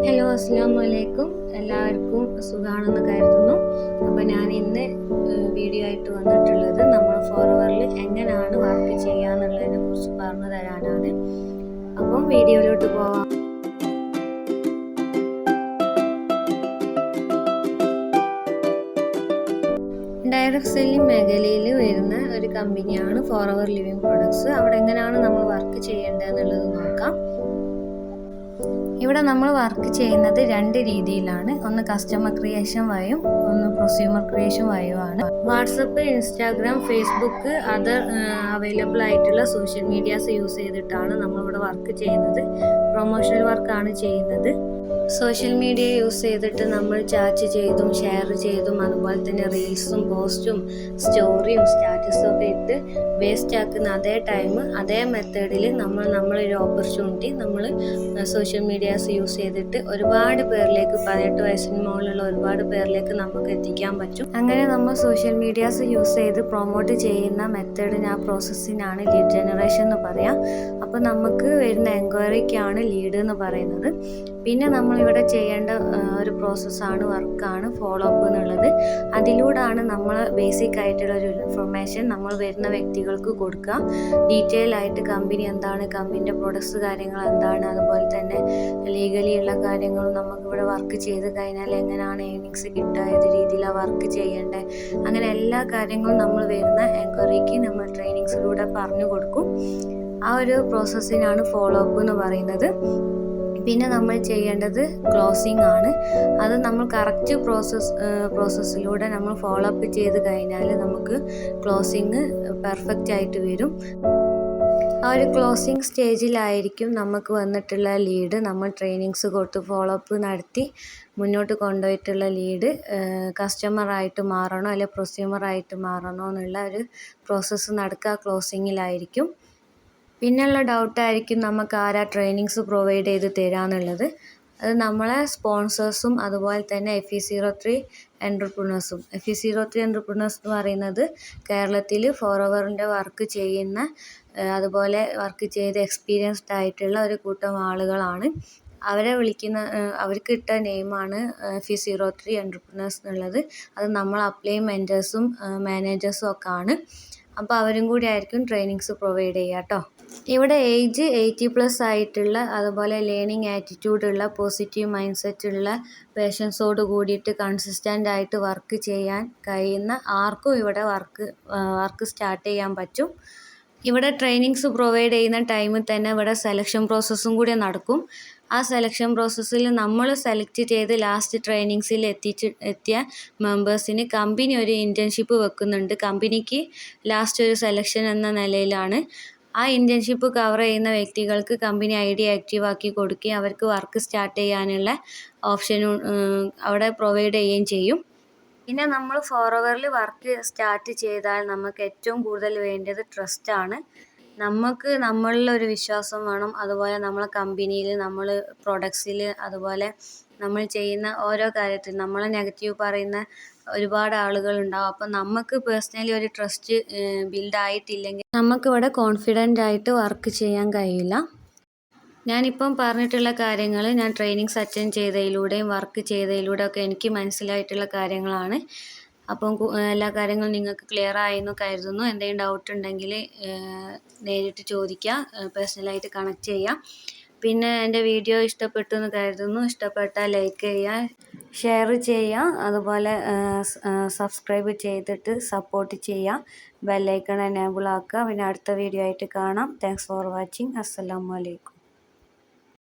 Hello, അസ്സലാമു അലൈക്കും. എല്ലാവർക്കും സുഖമാണെന്ന് കരുതുന്നു. അപ്പോൾ ഞാൻ ഇന്ന് വീഡിയോ ആയിട്ട് വന്നിട്ടുള്ളത് നമ്മൾ ഫോർവറിൽ എങ്ങനെയാണ് വർക്ക് ചെയ്യാന്നുള്ളതിനെ കുറിച്ച് പറഞ്ഞു തരാനാണ്. അപ്പം വീഡിയോയിലോട്ട് പോവാം. ഡയറക്റ്റ് സെല്ലിംഗ് മേഖലയിൽ വരുന്ന ഒരു കമ്പനിയാണ് ഫോർഎവർ ലിവിങ് പ്രൊഡക്ട്സ്. അവിടെ എങ്ങനെയാണ് നമ്മൾ വർക്ക് ചെയ്യേണ്ടതെന്നുള്ളത് നോക്കാം. ഇവിടെ നമ്മൾ വർക്ക് ചെയ്യുന്നത് രണ്ട് രീതിയിലാണ്. ഒന്ന് കസ്റ്റമർ ക്രിയേഷൻ വഴിയും ഒന്ന് പ്രൊസ്യൂമർ ക്രിയേഷൻ വഴിയുമാണ്. WhatsApp, Instagram, Facebook, other available ആയിട്ടുള്ള സോഷ്യൽ മീഡിയാസ് യൂസ് ചെയ്തിട്ടാണ് നമ്മളിവിടെ വർക്ക് ചെയ്യുന്നത്. പ്രൊമോഷണൽ വർക്കാണ് ചെയ്യുന്നത്. സോഷ്യൽ മീഡിയ യൂസ് ചെയ്തിട്ട് നമ്മൾ ചാറ്റ് ചെയ്തും ഷെയർ ചെയ്തും അതുപോലെ തന്നെ റീൽസും പോസ്റ്റും സ്റ്റോറിയും സ്റ്റാറ്റസും ഒക്കെ ഇട്ട് വേസ്റ്റ് ആക്കുന്ന അതേ ടൈം അതേ മെത്തേഡിൽ നമ്മളൊരു ഓപ്പർച്യൂണിറ്റി നമ്മൾ സോഷ്യൽ മീഡിയാസ് യൂസ് ചെയ്തിട്ട് ഒരുപാട് പേരിലേക്ക് 18 വയസ്സിന് മുകളിലുള്ള ഒരുപാട് പേരിലേക്ക് നമുക്ക് എത്തിക്കാൻ പറ്റും. അങ്ങനെ നമ്മൾ സോഷ്യൽ മീഡിയാസ് യൂസ് ചെയ്ത് പ്രൊമോട്ട് ചെയ്യുന്ന മെത്തേഡിന് ആ പ്രോസസ്സിനാണ് ലീഡ് ജനറേഷൻ എന്ന് പറയാം. അപ്പോൾ നമുക്ക് വരുന്ന എൻക്വയറിക്കാണ് ലീഡ് എന്ന് പറയുന്നത്. പിന്നെ നമ്മളിവിടെ ചെയ്യേണ്ട ഒരു പ്രോസസ്സാണ്, വർക്കാണ് ഫോളോ അപ്പ് എന്നുള്ളത്. അതിലൂടെയാണ് നമ്മൾ ബേസിക് ആയിട്ടുള്ള ഒരു ഇൻഫർമേഷൻ നമ്മൾ വരുന്ന വ്യക്തികൾക്ക് കൊടുക്കുക. ഡീറ്റെയിൽ ആയിട്ട് കമ്പനി എന്താണ്, കമ്പനിൻ്റെ പ്രൊഡക്ട്സ് കാര്യങ്ങൾ എന്താണ്, അതുപോലെ തന്നെ ലീഗലി ഉള്ള കാര്യങ്ങളും നമുക്കിവിടെ വർക്ക് ചെയ്ത് കഴിഞ്ഞാൽ എങ്ങനെയാണ് ഏർണിങ്സ് കിട്ടുക, ഏത് രീതിയിലാണ് വർക്ക് ചെയ്യേണ്ടത്, അങ്ങനെ എല്ലാ കാര്യങ്ങളും നമ്മൾ വരുന്ന എൻക്വയറിക്ക് നമ്മൾ ട്രെയിനിങ്സിലൂടെ പറഞ്ഞു കൊടുക്കും. ആ ഒരു പ്രോസസ്സിനാണ് ഫോളോ അപ്പ് എന്ന് പറയുന്നത്. പിന്നെ നമ്മൾ ചെയ്യേണ്ടത് ക്ലോസിംഗ് ആണ്. അത് നമ്മൾ കറക്റ്റ് പ്രോസസ്സിലൂടെ നമ്മൾ ഫോളോ അപ്പ് ചെയ്ത് കഴിഞ്ഞാൽ നമുക്ക് ക്ലോസിങ് പെർഫെക്റ്റ് ആയിട്ട് വരും. ആ ഒരു ക്ലോസിംഗ് സ്റ്റേജിലായിരിക്കും നമുക്ക് വന്നിട്ടുള്ള ലീഡ് നമ്മൾ ട്രെയിനിങ്സ് കൊടുത്ത് ഫോളോ അപ്പ് നടത്തി മുന്നോട്ട് കൊണ്ടുപോയിട്ടുള്ള ലീഡ് കസ്റ്റമറായിട്ട് മാറണോ അല്ലെങ്കിൽ പ്രൊസ്യൂമറായിട്ട് മാറണോ എന്നുള്ള ഒരു പ്രോസസ്സ് നടക്കുക ക്ലോസിങ്ങിലായിരിക്കും. പിന്നെയുള്ള ഡൗട്ടായിരിക്കും നമുക്ക് ആരാ ട്രെയിനിങ്സ് പ്രൊവൈഡ് ചെയ്ത് തരാമെന്നുള്ളത്. അത് നമ്മളെ സ്പോൺസേഴ്സും അതുപോലെ തന്നെ FE03 എൻ്റർപ്രണേഴ്സും. FE03 എൻ്റർപ്രണേഴ്സ് എന്ന് പറയുന്നത് കേരളത്തിൽ ഫോർഎവറിൻ്റെ വർക്ക് ചെയ്യുന്ന അതുപോലെ വർക്ക് ചെയ്ത് എക്സ്പീരിയൻസ്ഡ് ആയിട്ടുള്ള ഒരു കൂട്ടം ആളുകളാണ്. അവരെ വിളിക്കുന്ന അവർക്ക് ഇട്ട നെയിമാണ് FE03 എൻ്റർപ്രണേഴ്സ് എന്നുള്ളത്. അത് നമ്മൾ അപ്ലൈ മെൻറ്റേഴ്സും മാനേജേഴ്സും ഒക്കെ ആണ്. അപ്പോൾ അവരും കൂടി ആയിരിക്കും ട്രെയിനിങ്സ് പ്രൊവൈഡ് ചെയ്യുക കേട്ടോ. ഇവിടെ ഏജ് 80+ ആയിട്ടുള്ള അതുപോലെ ലേണിംഗ് ആറ്റിറ്റ്യൂഡുള്ള പോസിറ്റീവ് മൈൻഡ് സെറ്റുള്ള പേഷ്യൻസോട് കൂടിയിട്ട് കൺസിസ്റ്റൻ്റ് ആയിട്ട് വർക്ക് ചെയ്യാൻ കഴിയുന്ന ആർക്കും ഇവിടെ വർക്ക് സ്റ്റാർട്ട് ചെയ്യാൻ പറ്റും. ഇവിടെ ട്രെയിനിങ്സ് പ്രൊവൈഡ് ചെയ്യുന്ന ടൈമിൽ തന്നെ ഇവിടെ സെലക്ഷൻ പ്രോസസ്സും കൂടി നടക്കും. ആ സെലക്ഷൻ പ്രോസസ്സിൽ നമ്മൾ സെലക്ട് ചെയ്ത് ലാസ്റ്റ് ട്രെയിനിങ്സിൽ എത്തിയ മെമ്പേഴ്സിന് കമ്പനി ഒരു ഇൻറ്റേൺഷിപ്പ് വെക്കുന്നുണ്ട്. കമ്പനിക്ക് ലാസ്റ്റ് ഒരു സെലക്ഷൻ എന്ന നിലയിലാണ്. ആ ഇൻറ്റേൺഷിപ്പ് കവർ ചെയ്യുന്ന വ്യക്തികൾക്ക് കമ്പനി ID ആക്റ്റീവ് ആക്കി കൊടുക്കുകയും അവർക്ക് വർക്ക് സ്റ്റാർട്ട് ചെയ്യാനുള്ള ഓപ്ഷനും അവിടെ പ്രൊവൈഡ് ചെയ്യുകയും ചെയ്യും. പിന്നെ നമ്മൾ ഫോർഎവറിൽ വർക്ക് സ്റ്റാർട്ട് ചെയ്താൽ നമുക്ക് ഏറ്റവും കൂടുതൽ വേണ്ടത് ട്രസ്റ്റാണ്. നമുക്ക് നമ്മളിലൊരു വിശ്വാസം വേണം. അതുപോലെ നമ്മളെ കമ്പനിയിൽ, നമ്മൾ പ്രൊഡക്ട്സിൽ, അതുപോലെ നമ്മൾ ചെയ്യുന്ന ഓരോ കാര്യത്തിൽ നമ്മളെ നെഗറ്റീവ് പറയുന്ന ഒരുപാട് ആളുകളുണ്ടാവും. അപ്പം നമുക്ക് പേഴ്സണലി ഒരു ട്രസ്റ്റ് ബിൽഡ് ആയിട്ടില്ലെങ്കിൽ നമുക്കിവിടെ കോൺഫിഡൻ്റ് ആയിട്ട് വർക്ക് ചെയ്യാൻ കഴിയില്ല. ഞാനിപ്പം പറഞ്ഞിട്ടുള്ള കാര്യങ്ങൾ ഞാൻ ട്രെയിനിങ്സ് അറ്റൻഡ് ചെയ്തതിലൂടെയും വർക്ക് ചെയ്തതിലൂടെയും ഒക്കെ എനിക്ക് മനസ്സിലായിട്ടുള്ള കാര്യങ്ങളാണ്. അപ്പം എല്ലാ കാര്യങ്ങളും നിങ്ങൾക്ക് ക്ലിയർ ആയെന്ന് കരുതുന്നു. എന്തെങ്കിലും ഡൗട്ട് ഉണ്ടെങ്കിൽ നേരിട്ട് ചോദിക്കുക, പേഴ്സണലായിട്ട് കണക്ട് ചെയ്യാം. പിന്നെ എൻ്റെ വീഡിയോ ഇഷ്ടപ്പെട്ടു എന്ന് കരുതുന്നു. ഇഷ്ടപ്പെട്ടാൽ ലൈക്ക് ചെയ്യുക, ഷെയർ ചെയ്യുക, അതുപോലെ സബ്സ്ക്രൈബ് ചെയ്തിട്ട് സപ്പോർട്ട് ചെയ്യുക, ബെല്ലൈക്കൺ എനേബിൾ ആക്കുക. പിന്നെ അടുത്ത വീഡിയോ ആയിട്ട് കാണാം. Thanks for watching. അസ്സലാമു അലൈക്കും.